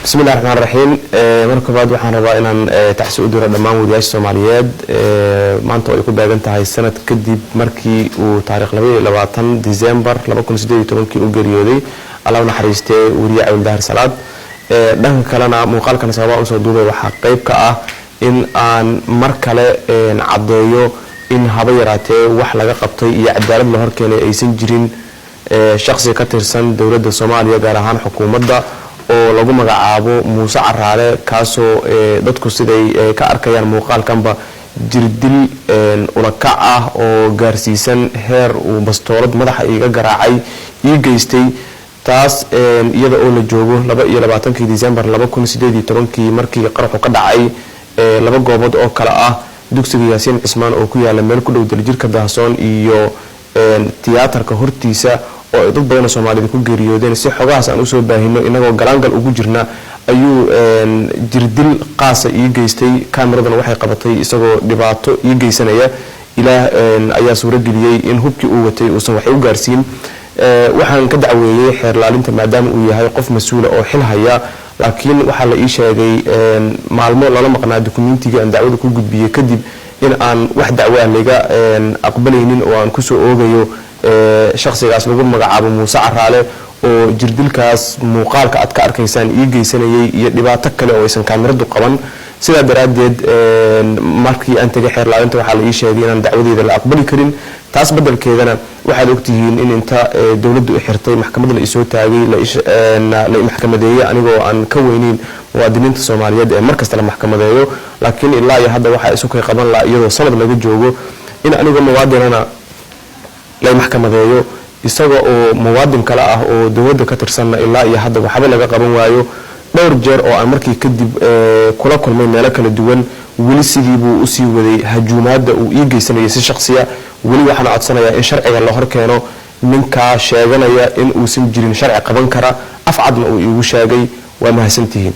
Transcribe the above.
بسم الله الرحمن الرحيم marka baad waxaan rabaa inaan taxsi u diro dhamaan wadayaasha Soomaaliyeed maanta ay ku baagan tahay sanad kadib markii uu taariikh 22 December 2018 uu geeriyooday Allah u naxariistay wariye Cabdi Dahir Salaad dhanka kalena muuqaalkan sabab u soo duubay waxa qayb ka ah in aan mar kale cadeeyo in haba yaraatee wax laga qabtay iyo cadaalad la horkeenay aysan jirin shakhsi ka tirsan dawladda Soomaaliya gaar ahaan xukuumadda oo lagu magacaabo Muuse Caraale kaasoo dadku siday ka arkayaan muuqaalkanba jirdil ula kac ah oo gaarsiisan heer uu bastoolad madaxa iga garaacay ii geystay taas iyada oo la joogo 22 December 2018 markii qaraxu ka dhacay laba goobood oo kala ah dugsiga Yaasiin Cismaan oo ku yaala meel ku dhow Daljirka Dahsoon iyo tiyaatarka hortiisa oo dad badan Soomaaliyeed ku geeriyoodeen si xogaas aan u soo baahino inagoo galaangal ugu jirna ayuu jirdil qaasa ii geystay kaamiradan waxay qabatay isagoo dhibaato ii geysanaya ilaa ayaa suura geliyay in hubkii uu watay uu wax u gaarsiin waxaan ka dacweeyay xeer laalinta maadaama uu yahay qof mas'uul oo xil haya laakiin waxa la ii sheegay maalmo lala maqnaa dokumentiga aan dacwada ku gudbiyay kadib in aan wax dacwo ah laga aqbalaynin oo aan ku soo oogayo shakhsigaas lagu magacaabo Muuse Caraale oo jirdilkaas muuqaalka aad ka arkaysaan ii geysanayay iyo dhibaato kale oo aysan kaamiradu qaban sida daraadeed markii aan tagay xeer laalinta waxa la ii sheegay inaan dacwadeeda la aqbali karin taas badalkeedana waxaad ogtihiin in inta dawladdu u xirtay maxkamadda la isoo taagay la maxkamadeeyay anigoo aan ka weynin muwaadiniinta Soomaaliyeed ee markasta la maxkamadeeyo laakiin ilaa iyo hadda waxa isu ka qaban la iyadoo sanad laga joogo in anigoo muwaadinana la maxkamadeeyo isaga oo muwaadin kale ah oo dawladda ka tirsan ilaa iyo hadda waxba laga qaban waayo dhowr jeer oo aan markii kadib kula kulmay meelo kala duwan wali sidii buu u sii waday hajuumaadda uu ii geysanayay si shakhsiya wali waxaan codsanayaa in sharciga la hor keeno ninka sheeganaya in uusan jirin sharci qaban kara afcadna uu iigu sheegay waa mahadsantihiin